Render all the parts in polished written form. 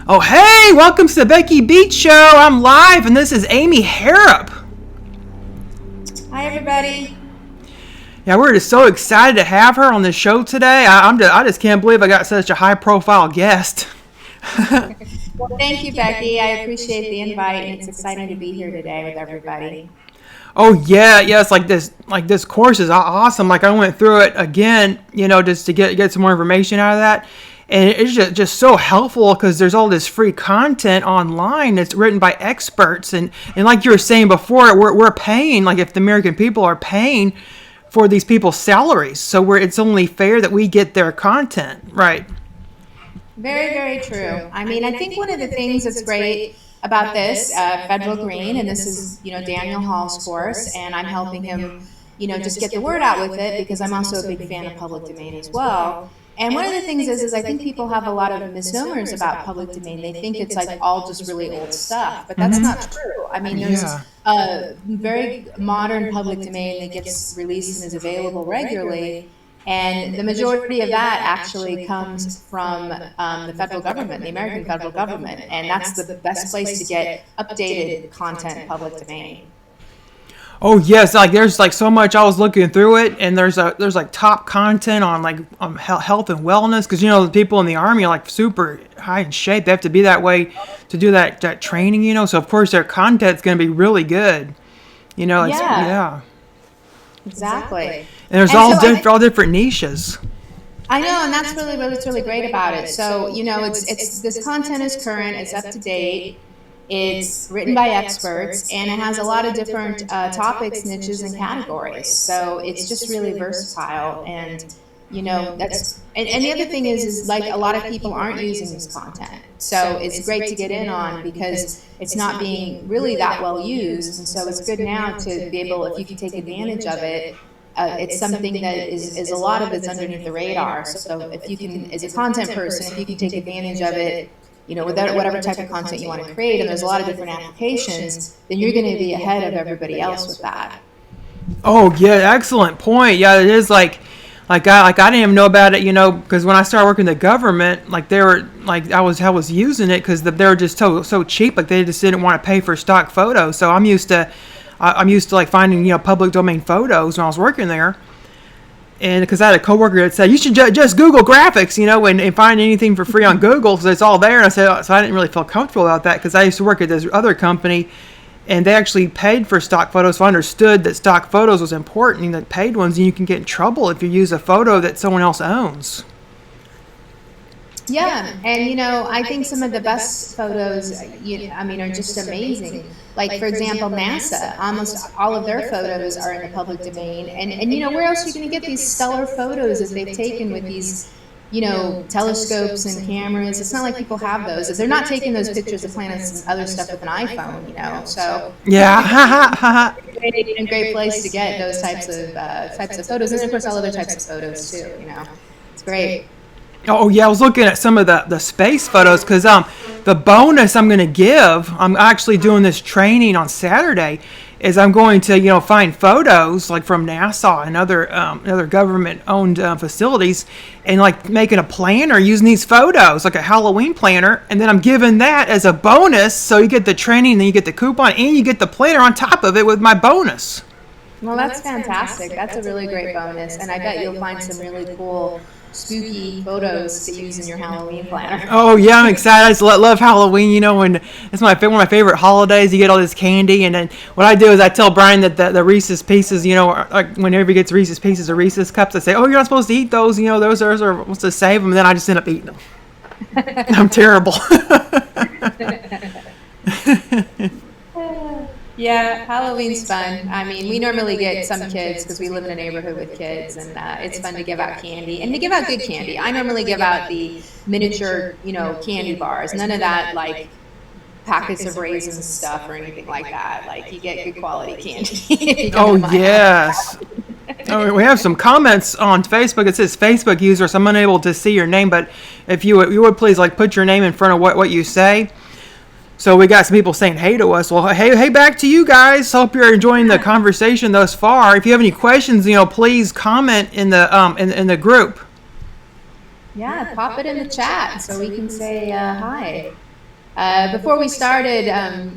Oh, hey, welcome to the Becky Beach Show. I'm live, and this is Amy Harrop. Hi, everybody. Yeah, we're just so excited to have her on the show today. I just can't believe I got such a high-profile guest. Well, thank you, Becky. I appreciate the invite, and it's exciting to be here today with everybody. Oh yeah, it's like this course is awesome. Like I went through it again, just to get some more information out of that. And it's just so helpful because there's all this free content online that's written by experts. And like you were saying before, we're paying, like if the American people are paying for these people's salaries. So it's only fair that we get their content, right? Very, very true. I mean, I think one of the things that's great about this Federal Green, and this is, Daniel Hall's course, and I'm helping him, just get the word out with it because I'm also a big fan of public domain as well. And one of the things is I think people have a lot of misnomers about public domain. They think it's like all just really old stuff, but that's not true. I mean, there's a very modern public domain that gets released and is available regularly. And the majority of that actually comes from the federal government, the American federal government. And that's the best place to get updated content public domain. Oh yes, like there's like so much. I was looking through it, and there's like top content on like health and wellness because the people in the army are like super high in shape. They have to be that way to do that training. So of course their content's going to be really good. Yeah. Exactly. And there's all different niches. I know, and that's really what's really great about it. So it's this content is current, it's up to date. It's written by experts, and it has a lot of different topics, niches, and categories. So it's just really versatile, and that's. And the other thing is like a lot of people aren't using this content, so it's great to get in on because it's not being really that well used, and so it's good now to be able, if you can take advantage of it. It's something that is a lot of it's underneath the radar. So if you can, as a content person, if you can take advantage of it. With whatever type of content you want to create, and there's a lot of different applications, then you're going to be ahead of everybody else with that. Oh yeah, excellent point. Yeah, it is like I didn't even know about it, because when I started working in the government, like they were like I was using it because they were just so cheap, like they just didn't want to pay for stock photos. So I'm used to like finding public domain photos when I was working there. And because I had a coworker that said, you should just Google graphics, and find anything for free on Google because it's all there. And I said, so I didn't really feel comfortable about that because I used to work at this other company and they actually paid for stock photos. So I understood that stock photos was important and that paid ones, and you can get in trouble if you use a photo that someone else owns. Yeah, and I think some of the best photos, are just amazing. Like for example, NASA, almost all of their photos are in the public domain, and where else are you going to get these stellar photos that they've taken with these, telescopes and cameras? It's not like people have those. If they're not taking those pictures of planets and other stuff with an iPhone, so yeah, a great place to get those types of photos, and of course all other types of photos too. It's great. Oh yeah, I was looking at some of the space photos because the bonus I'm going to give, I'm actually doing this training on Saturday, is I'm going to find photos like from NASA and other government owned facilities, and like making a planner using these photos like a Halloween planner, and then I'm giving that as a bonus. So you get the training, then you get the coupon, and you get the planner on top of it with my bonus. Well, that's fantastic. That's a really great bonus, and I bet you'll find some really cool spooky photos to use in your Halloween planner. Oh yeah, I'm excited. I just love Halloween. When it's one of my favorite holidays. You get all this candy, and then what I do is I tell Brian that the Reese's Pieces, like whenever he gets Reese's Pieces or Reese's Cups, I say, "Oh, you're not supposed to eat those. Those are supposed to save them." And then I just end up eating them. I'm terrible. Yeah, Halloween's fun. I mean, we normally get some kids because we live in a neighborhood with kids, and it's fun to give out candy and to give out good candy. I normally give out the miniature, candy bars. None of that like packets of raisins stuff or anything like that. Like you get good quality candy. Oh yes. Oh, we have some comments on Facebook. It says Facebook user, so I'm unable to see your name, but if you would please like put your name in front of what you say. So we got some people saying hey to us. Well, hey back to you guys. Hope you're enjoying the conversation thus far. If you have any questions, please comment in the in the group. Yeah, pop it in the chat so we can say hi. Before we started,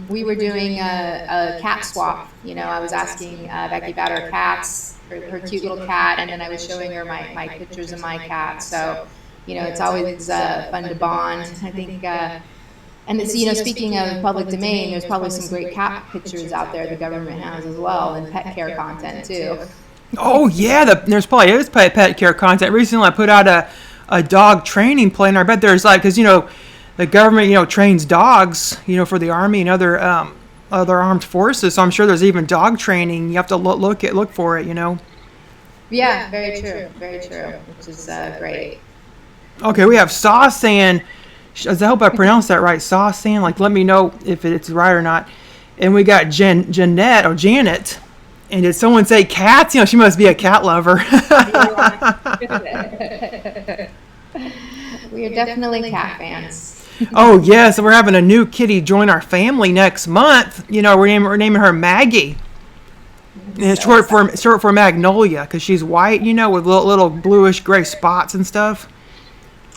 we were doing a cat swap. I was asking Becky about her cats, her cute little cat, and then I was showing her my pictures of my cat. So, it's always fun to bond. I think, and it's, speaking of public domain, there's probably some great cat pictures out there the government has as well, and pet care content too. Oh yeah, there's probably is pet care content. Recently, I put out a dog training plan. I bet there's like because the government trains dogs for the army and other armed forces. So I'm sure there's even dog training. You have to look for it. Yeah, very true, which is great. Okay, we have Sausan. I hope I pronounced that right. Sausan. Like, let me know if it's right or not. And we got Jeanette or Janet. And did someone say cats? She must be a cat lover. We are definitely cat fans. Oh yeah, so we're having a new kitty join our family next month. We're naming her Maggie. And it's short for Magnolia because she's white, with little bluish gray spots and stuff.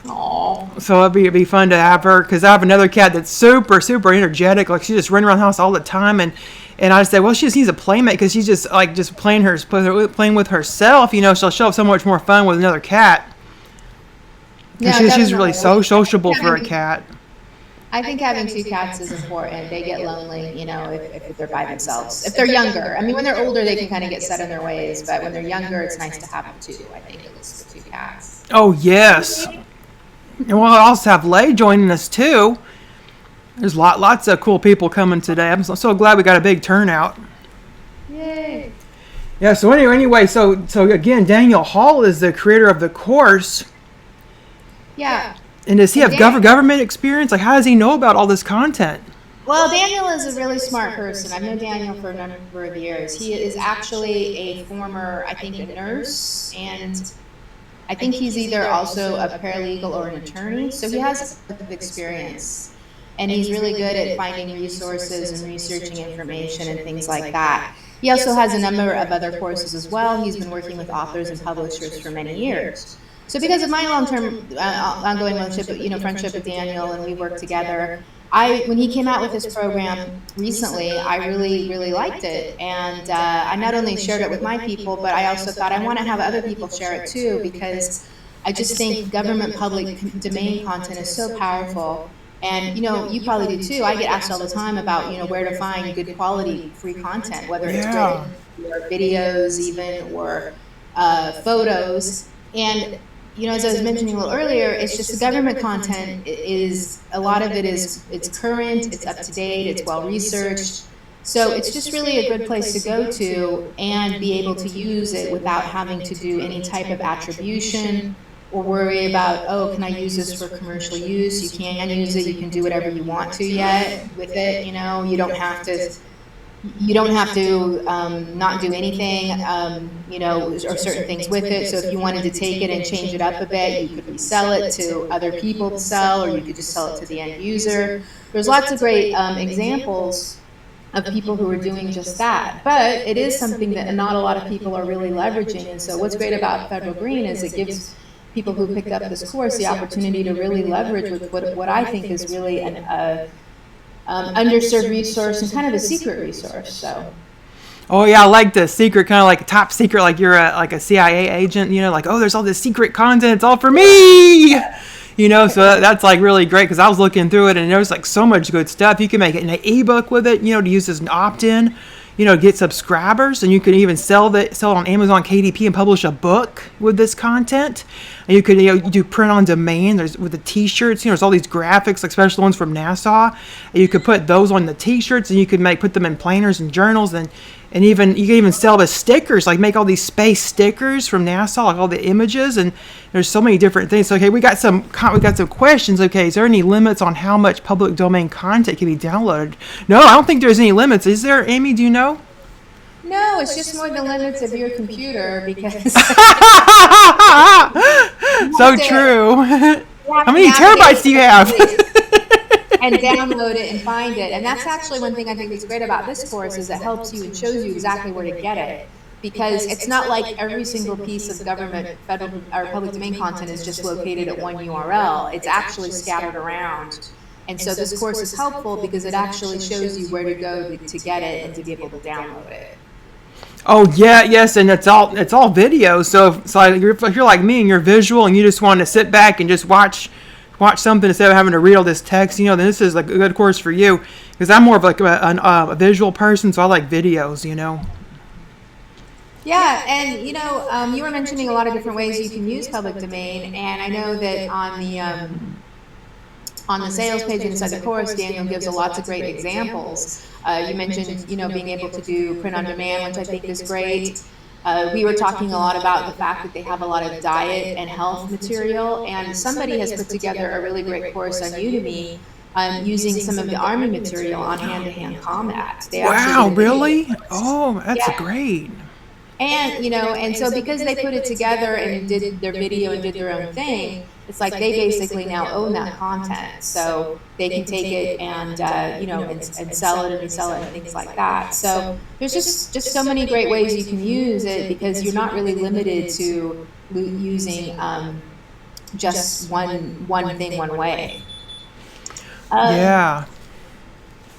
Aww. So it'd be fun to have her because I have another cat that's super energetic. Like she just runs around the house all the time, and I say, well, she just needs a playmate because she's just playing with herself. She'll show up so much more fun with another cat. No, she's really so sociable for a cat. I think having two cats is important. They get lonely, if they're by themselves. If they're younger, I mean, when they're older, they can kind of get set in their ways. But when they're younger, it's nice to have two. I think at least the two cats. Oh yes. And we'll also have Lay joining us too. There's lots of cool people coming today. I'm so glad we got a big turnout. Yay! Yeah. So anyway, so again, Daniel Hall is the creator of the course. Yeah. And does he have government experience? Like, how does he know about all this content? Well, Daniel is a really smart person. I've known Daniel for a number of years. He is actually a former, I think, a nurse, and I think he's either also a paralegal or an attorney. So he has a lot of experience. And he's really good at finding resources and researching information and things like that. He also has a number of other courses as well. He's been working with authors and publishers for many years. So because of my long-term ongoing friendship with Daniel, and we worked together, when he came out with this program recently, I really, really liked it. And I not only shared it with my people, but I also thought I want to have other people share it too, because I just think government public domain content is so powerful. And, you probably do too. I get asked all the time about, where to find good quality free content, whether it's great or videos even, or photos. And, as I was mentioning a little earlier, it's just the government content is, a lot of it it's current, it's up to date, it's well researched. So it's just really a good place to go to and be able to use it without having to do any type of attribution or worry about, oh, can I use this for commercial use? You can use it, you can do whatever you want to yet with it, you don't have to not do anything, or certain things with it. So if you wanted to take it and change it up a bit, you could resell it to other people to sell, or you could just sell it to the end user. There's lots of great examples of people who are doing just that. But it is something that not a lot of people are really leveraging. And so what's great about Federal Green is it gives people who picked up this course the opportunity to really leverage with what I think is really an underserved resource and kind of a secret resource. So. Oh yeah, I like the secret, kind of like top secret, like you're a CIA agent. Like, oh, there's all this secret content. It's all for me. So that's like really great because I was looking through it and there's like so much good stuff. You can make it an ebook with it. To use as an opt-in. Get subscribers, and you can even sell it on Amazon KDP and publish a book with this content. And you could you do print on demand. There's with the T-shirts. There's all these graphics, like special ones from NASA. And you could put those on the T-shirts, and you could put them in planners and journals, and even you can even sell the stickers, like make all these space stickers from NASA, like all the images. And there's so many different things. Okay, we got some questions. Okay, is there any limits on how much public domain content can be downloaded? No, I don't think there's any limits. Is there, Amy? Do you know? No, it's just more the limits of your computer because. So true. How many terabytes do you have? And download it and find it. And that's actually one thing I think is great about this course is it helps you and shows you exactly where to get it. Because it's not like every single piece of government, federal, or public domain content is just located at one URL. It's actually scattered around. And so this course is helpful because it actually shows you where to go to get it and to be able to download it. Oh yeah, yes, and it's all video. So if you're like me and you're visual and you just want to sit back and just watch something instead of having to read all this text, then this is like a good course for you, because I'm more of like a visual person, so I like videos. Yeah, and you were mentioning a lot of different ways you can use public domain, and I know that on the sales page inside the course, Daniel gives a lots of great examples. You mentioned, being able to do print on demand, which I think is great. We were talking a lot about the fact that they have a lot of diet and health material, and somebody has put together a really great course on Udemy using some of the Army material on hand-to-hand combat. They Wow, actually did a really? video. Oh, that's Yeah. great. And and so because they put it together and did their video and did their own thing, it's like they basically now own that content, so they can take it and and sell it and resell it and things like that. So there's just so many great ways you can use it, because you're not really limited to using just one thing one way. Yeah.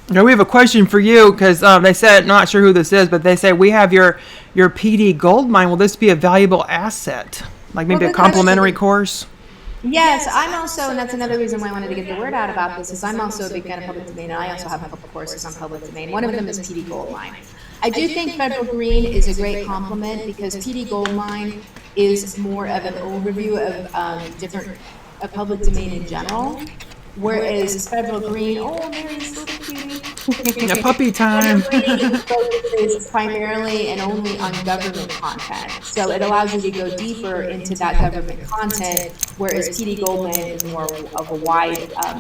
Now we have a question for you, because they said, not sure who this is, but they say we have your PD gold mine. Will this be a valuable asset, like maybe a complimentary course? Yes, I'm also, and that's another reason why I wanted to get the word out about this, is I'm also a big fan of public domain, and I also have a couple courses on public domain. One of them is PD Goldmine. I do think Federal Green is a great complement, because PD Goldmine is more of an overview of public domain in general, whereas Federal Green, oh, Mary's little cutie. Yeah, puppy time. Federal Green focuses primarily and only on government content. So it allows you to go deeper into that government content, whereas PD Goldman is more of a wide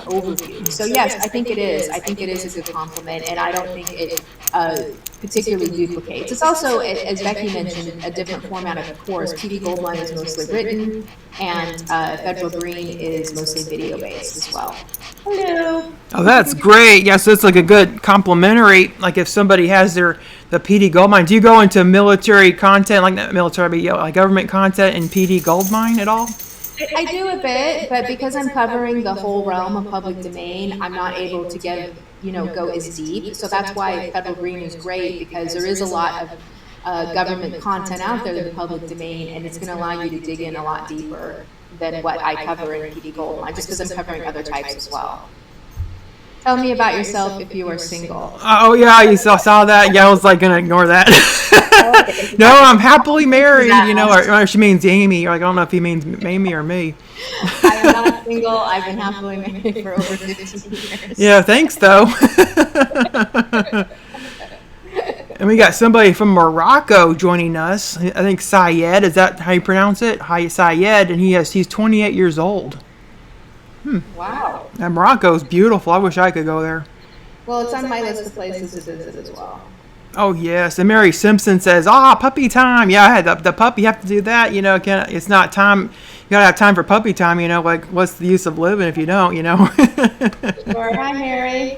overview. So yes, I think it is. I think it is a good complement, and I don't think it particularly duplicates. It's also, as Becky mentioned, a different format of the course. PD Goldmine is mostly written, and Federal Green is mostly video-based as well. Hello. Oh, that's great. Yeah, so it's like a good complementary. Like if somebody has the PD Goldmine, do you go into military content, like not military, but like government content in PD Goldmine at all? I do a bit, but because I'm covering the whole realm of public domain, I'm not able to go as deep. So that's why Federal Green is great, because there is a lot of government content out there in the public domain, and it's going to allow you to dig in a lot deeper than what I cover in PD Goldmine, just because I'm covering other types as well. Tell me about yourself if you are single. Oh yeah, you saw that. Yeah, I was like gonna ignore that. No, I'm happily married. Or she means Amy. Like I don't know if he means Amy or me. I am not single. I've been happily married for over 15 years. Yeah, thanks though. And we got somebody from Morocco joining us. I think Syed. Is that how you pronounce it? Hi, Syed, and he's 28 years old. Wow. And Morocco's beautiful. I wish I could go there. Well, it's on my list of places to visit as well. Oh yes, and Mary Simpson says, puppy time. Yeah, I had the puppy. You have to do that. It's not time. You gotta have time for puppy time. Like, what's the use of living if you don't? Sure. Hi, Mary.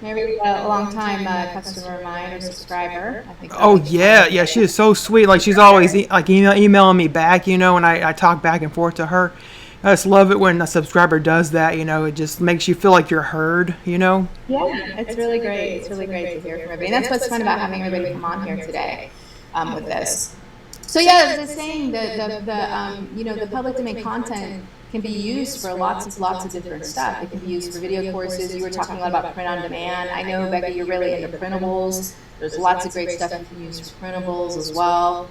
Mary's a long-time customer of mine or subscriber. I think. Oh yeah, she is so sweet. Like she's always emailing me back. And I talk back and forth to her. I just love it when a subscriber does that. It just makes you feel like you're heard. Yeah, it's really great. It's really great to hear from everybody. And that's what's fun about having everybody come on here today with this. So yeah, I was saying the public domain content can be used for lots of different stuff. It can be used for video courses. You were talking a lot about print on demand. I know, Becky, you're really into printables. There's lots of great stuff you can use for printables as well.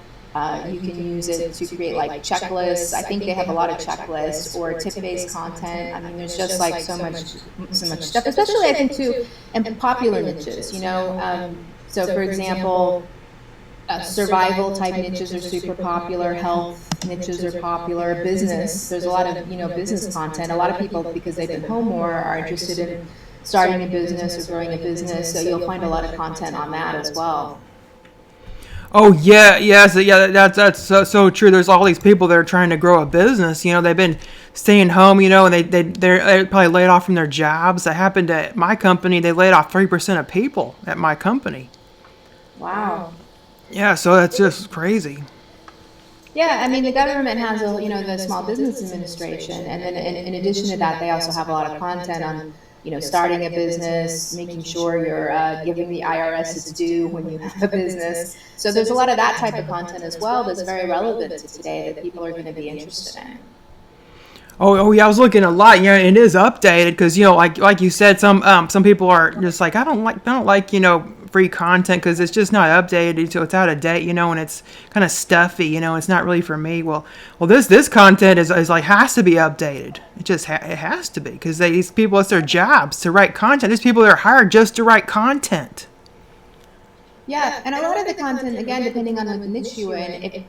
You can use it to create like checklists. I think they have a lot of checklists or tip-based content. I mean, there's just like so much stuff, especially I think too in popular niches. So for example, survival type niches are super popular. Health niches are popular. Business, there's a lot of business content. A lot of people, because they've been home more, are interested in starting a business or growing a business. So you'll find a lot of content on that as well. Oh yeah, yes, yeah. That's so true. There's all these people that are trying to grow a business. They've been staying home. And they're probably laid off from their jobs. That happened at my company. They laid off 3% of people at my company. Wow. Yeah, so that's just crazy. Yeah, I mean the government has the Small Business Administration, and then in addition to that, they also have a lot of content starting a business, making sure you're giving the IRS its due when you have a business. So there's a lot of that type of content as well that's very relevant to today that people are going to be interested in. Oh yeah, I was looking a lot. Yeah, it is updated because like you said, some people are just like I don't like free content because it's just not updated, so it's out of date, and it's kind of stuffy, it's not really for me. Well, this content is like has to be updated. It has to be because these people, it's their jobs to write content. These people are hired just to write content. Yeah, and a lot of the content, again, depending on the niche you're in, if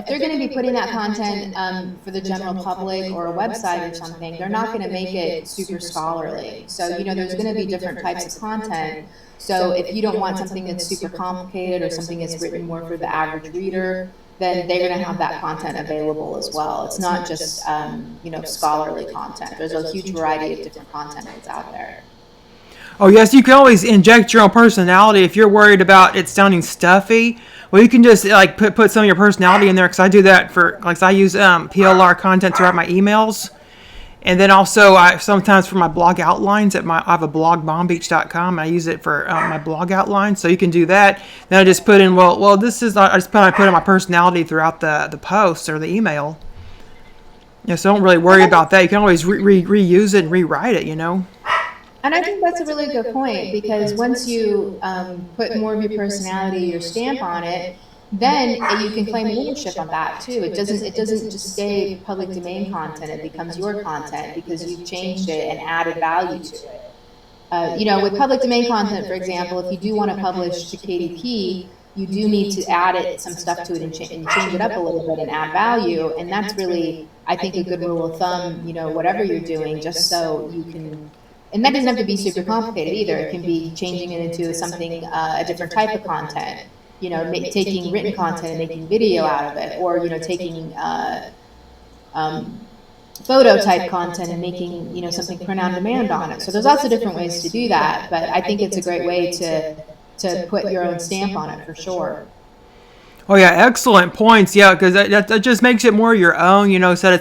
they're going to be putting that content for the general public or a website or something, they're not going to make it super scholarly. So, there's going to be different types of content. So if you don't want something that's super complicated or something that's written more for the average reader, then they're going to have that content available as well. It's not just, scholarly content. There's a huge variety of different content that's out there. Oh yes, you can always inject your own personality if you're worried about it sounding stuffy. Well, you can just like put some of your personality in there because I do that for I use PLR content to write my emails, and then also I sometimes for my blog outlines I have a blog bombbeach.com. I use it for my blog outlines, so you can do that. Then I just put in this is I put in my personality throughout the post or the email. Yeah, so don't really worry about that. You can always reuse it and rewrite it. And I think that's a really good point because once you put more of your personality, your stamp on it, then you can claim ownership on that too. It doesn't just stay public domain content. It becomes your content because you've changed it and added value to it. With public domain content, for example, if you do want to publish to KDP, you do need to add some stuff to it and change it up a little bit and add value. And that's really, I think, a good rule of thumb, whatever you're doing, just so you can. And that doesn't have to be super complicated either. It can be changing it into something, a different type of content, taking written content and making video out of it, or, taking photo type content and making, something print on demand on it. So there's lots of different ways to do that, but I think it's a great way to put your own stamp on it for sure. Oh yeah, excellent points. Yeah, because that just makes it more your own. Instead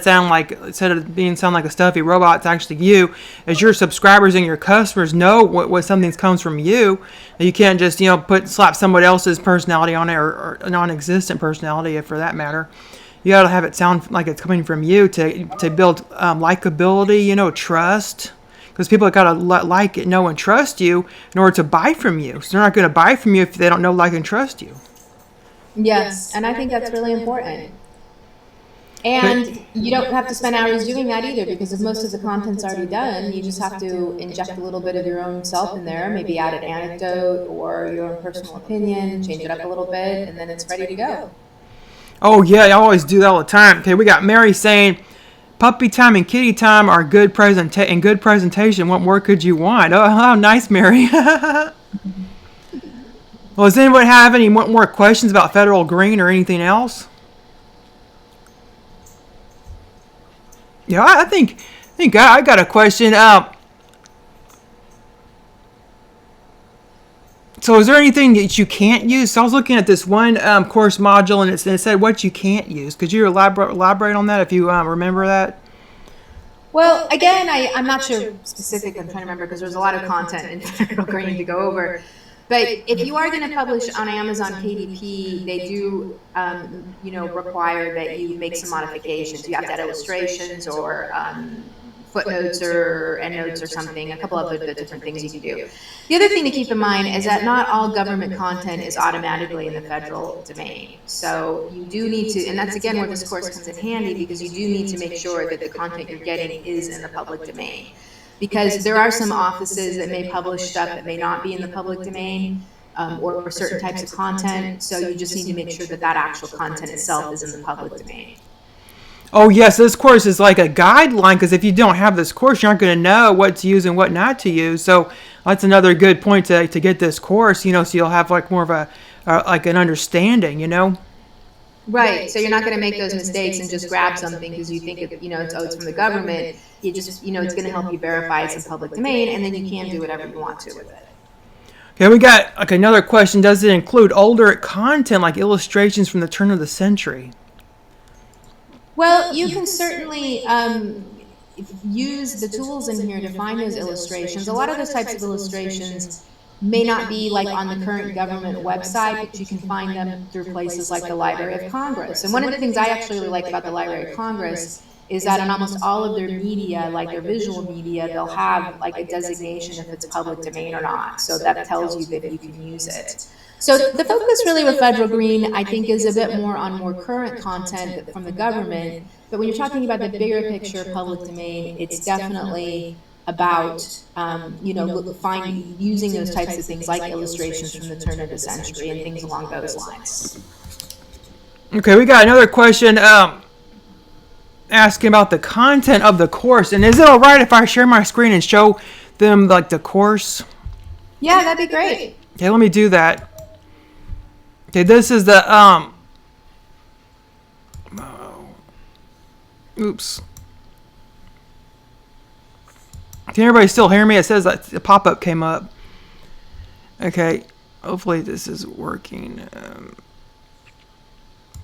of being sound like a stuffy robot, it's actually you. As your subscribers and your customers know what something comes from you, you can't just slap somebody else's personality on it or a non-existent personality, for that matter. You got to have it sound like it's coming from you to build likability, trust. Because people have got to like it, know, and trust you in order to buy from you. So they're not going to buy from you if they don't know, like, and trust you. Yes, and I think that's really important. And you don't have to spend hours doing that either, because if most of the content's already done, you just have to inject a little bit of your own self in there, maybe add an anecdote or your own personal opinion, change it up a little bit, and then it's ready to go. Oh yeah, I always do that all the time. Okay, we got Mary saying, puppy time and kitty time are good presentation. What more could you want? Oh, nice, Mary. Well, does anyone have any more questions about federal green or anything else? Yeah, I think I got a question. So is there anything that you can't use? So I was looking at this one course module, and it said what you can't use. Could you elaborate on that if you remember that? Well, again, I'm not sure specific. I'm trying to remember because there's a lot of content in federal green to go over. But if you are going to publish on Amazon KDP, they do, require that you make some modifications. You have to add illustrations or footnotes or endnotes or something, a couple of the different things you can do. The other thing to keep in mind is that not all government content is automatically in the federal domain. So you do need to, and that's again where this course comes in handy, because you do need to make sure that the content you're getting is in the public domain. Because there are some offices that may publish stuff that may not be in the public domain, or certain types of content. So you just need to make sure that actual content itself is in the public domain. Oh yes, this course is like a guideline, because if you don't have this course, you're not going to know what to use and what not to use. So that's another good point to get this course, so you'll have like more of an understanding, Right. So you're not going to make those mistakes and just grab something because you think it's from the government. You just it's going to help you verify it's in public domain, and then you can do whatever you want to with it. Okay, we got another question. Does it include older content like illustrations from the turn of the century? Well, you can certainly use the tools in here to find those illustrations. A lot of those types of illustrations may not be like on the current government website, but you can find them through places like the Library of Congress. And one of the things I actually really like about the Library of Congress is that in almost all of their media, like their visual media, they'll have like a designation if it's public domain or not. So that tells you that you can use it. So the focus really with Federal Green, I think, is a bit more on more current content from the government. But when you're talking about the bigger picture of public domain, it's definitely about, using those types of things like illustrations from the turn of the century and things along those lines. Okay, we got another question asking about the content of the course. And is it all right if I share my screen and show them like the course? Yeah, that'd be great. Okay, let me do that. Okay, this is the oops. Can everybody still hear me? It says that the pop-up came up. Okay, hopefully this is working.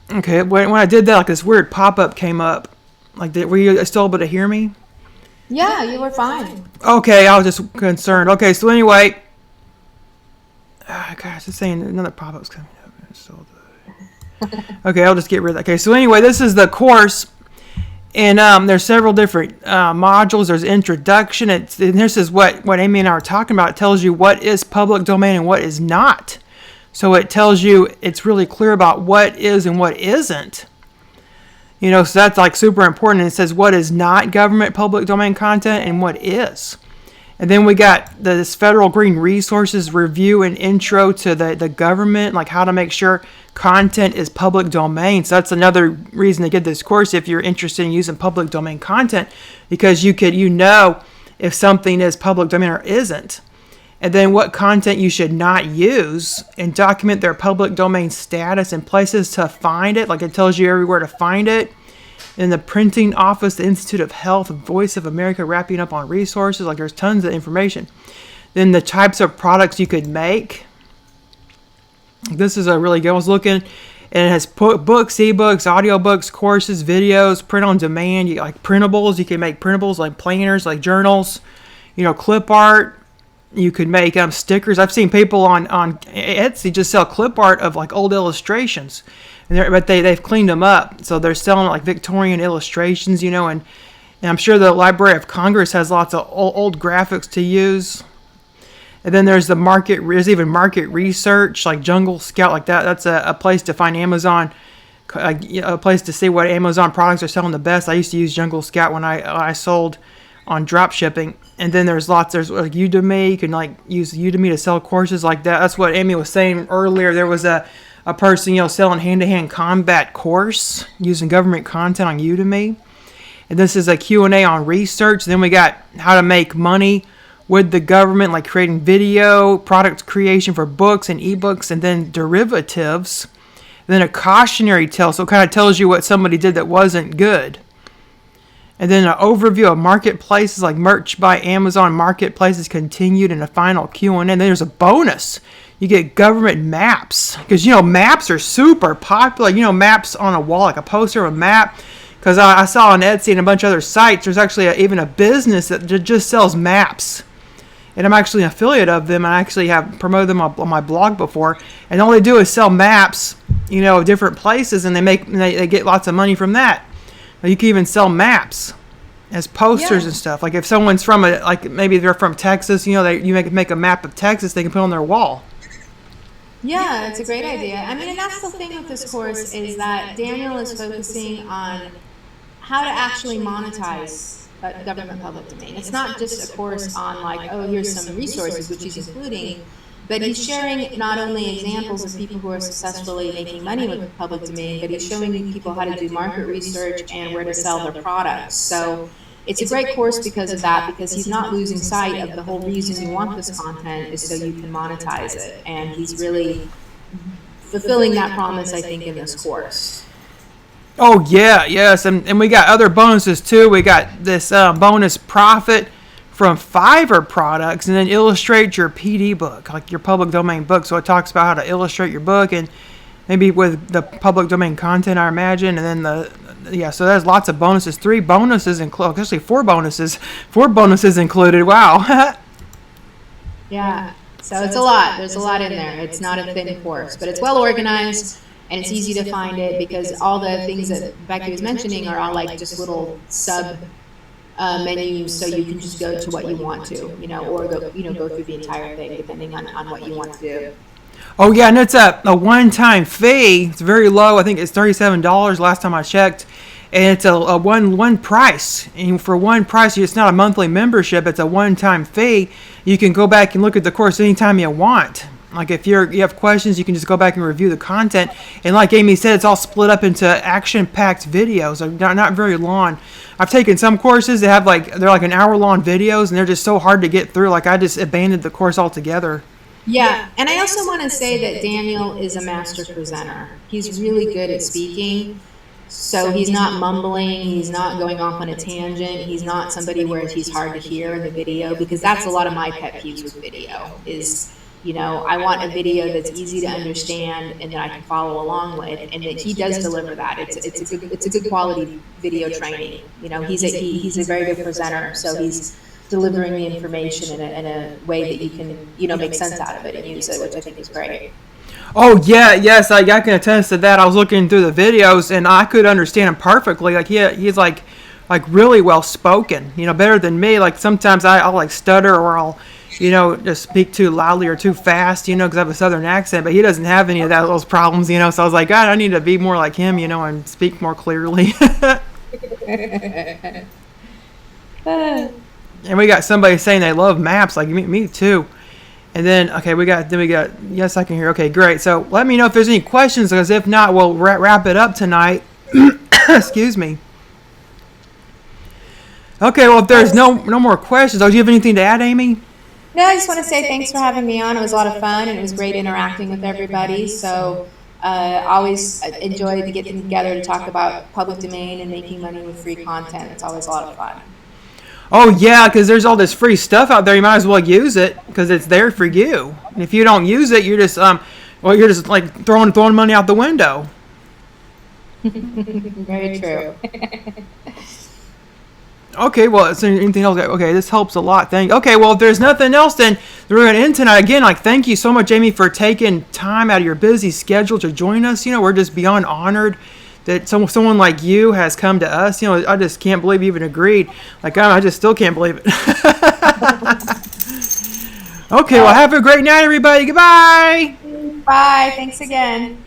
Okay, when I did that, like this weird pop-up came up. Like, were you still able to hear me? Yeah, you were fine. Okay, I was just concerned. Okay, so anyway, gosh, it's saying another pop-up's coming up. Okay, I'll just get rid of that. Okay, so anyway, this is the course, and there's several different modules. There's introduction, and this is what Amy and I are talking about. It tells you what is public domain and what is not. So it tells you, it's really clear about what is and what isn't. So that's like super important. It says what is not government public domain content and what is. And then we got this Federal Green Resources review and intro to the government, like how to make sure content is public domain. So that's another reason to get this course if you're interested in using public domain content, because you know if something is public domain or isn't. And then what content you should not use, and document their public domain status and places to find it. Like it tells you everywhere to find it. In the printing office, the Institute of Health, Voice of America, wrapping up on resources. Like there's tons of information. Then the types of products you could make. This is a really good. I was looking, and it has books, ebooks, audiobooks, courses, videos, print on demand. Like printables, you can make printables like planners, like journals. Clip art. You could make stickers. I've seen people on Etsy just sell clip art of like old illustrations. But they've cleaned them up, so they're selling like Victorian illustrations, and I'm sure the Library of Congress has lots of old graphics to use. And then there's there's even market research, like Jungle Scout, like that. That's a place to find Amazon, a place to see what Amazon products are selling the best. I used to use Jungle Scout when I sold on drop shipping. And then there's like Udemy. You can like use Udemy to sell courses like that. That's what Amy was saying earlier. There was a person, selling hand-to-hand combat course using government content on Udemy. And this is a Q&A on research. Then we got how to make money with the government, like creating video, product creation for books and ebooks, and then derivatives. And then a cautionary tale, so it kind of tells you what somebody did that wasn't good. And then an overview of marketplaces, like merch by Amazon Marketplaces continued, and a final Q&A. And then there's a bonus. You get government maps, because maps are super popular. Maps on a wall, like a poster of a map. Because I saw on Etsy and a bunch of other sites, there's actually even a business that just sells maps, and I'm actually an affiliate of them. I actually have promoted them on my blog before, and all they do is sell maps, of different places, and they get lots of money from that. You can even sell maps as posters and stuff. Like if someone's from maybe they're from Texas, you make a map of Texas, they can put on their wall. Yeah, it's a great idea. I mean, and that's the thing with this course is that Daniel is focusing on how to actually monetize government public domain. It's not just a course on like, oh, here's some resources, which he's including, but he's sharing not only examples of people who are successfully making money with public domain, but he's showing people how to do market research and where to sell their products. So it's a great course because of that, because he's not losing sight of the whole reason you want this content is so you can monetize it. And he's really fulfilling that promise, I think, in this course. Oh, yeah, yes. And we got other bonuses, too. We got this bonus profit from Fiverr products, and then illustrate your PD book, like your public domain book. So it talks about how to illustrate your book, and maybe with the public domain content, I imagine, and then yeah, so there's lots of bonuses. 3 bonuses included, actually 4 bonuses. 4 bonuses included. Wow. Yeah. So it's a lot. There's a lot in there. It's not a thin course, but it's well organized and it's easy to find it because all the things that Becky was mentioning are all like just little sub menus, so you can just go to what you want to, or go through the entire thing depending on what you want to do. Oh yeah, and it's a one-time fee. It's very low. I think it's $37 last time I checked, and it's a one price. And for one price, it's not a monthly membership. It's a one-time fee. You can go back and look at the course anytime you want. Like if you have questions, you can just go back and review the content. And like Amy said, it's all split up into action-packed videos. Not very long. I've taken some courses that have they're like an hour-long videos, and they're just so hard to get through. Like I just abandoned the course altogether. Yeah, and I also want to say that Daniel is a master presenter. He's really good at speaking. So he's not mumbling, he's not going off on a tangent, he's not somebody where he's hard to hear in the video, because that's a lot of my pet peeves with video is, I want a video that's easy to understand and that I can follow along with, and that he does deliver that. It's a good quality video training. He's a very good presenter, so he's delivering the information in a way that you can, make sense out of it and use it, which I think is great. Oh yeah, yes, I can attest to that. I was looking through the videos and I could understand him perfectly. Like he's like really well spoken. Better than me. Like sometimes I'll like stutter or I'll just speak too loudly or too fast. Because I have a southern accent. But he doesn't have any of those problems. So I was like, God, I need to be more like him. And speak more clearly. And we got somebody saying they love maps. Like me too. And then, okay, we got, yes, I can hear. Okay, great. So let me know if there's any questions, because if not, we'll wrap it up tonight. Excuse me. Okay, well, if there's no more questions, do you have anything to add, Amy? No, I just want to say thanks for having me on. It was a lot of fun, and it was great interacting with everybody. So always enjoy getting together to talk about public domain and making money with free content. It's always a lot of fun. Oh yeah, because there's all this free stuff out there. You might as well use it because it's there for you. And if you don't use it, you're just you're just like throwing money out the window. Very true. Okay, well, is there anything else? Okay, this helps a lot. Okay, well, if there's nothing else, then we're going to end tonight. Again, thank you so much, Amy, for taking time out of your busy schedule to join us. We're just beyond honored that someone like you has come to us. I just can't believe you even agreed. I just still can't believe it. Okay, well, have a great night, everybody. Goodbye. Bye. Thanks again.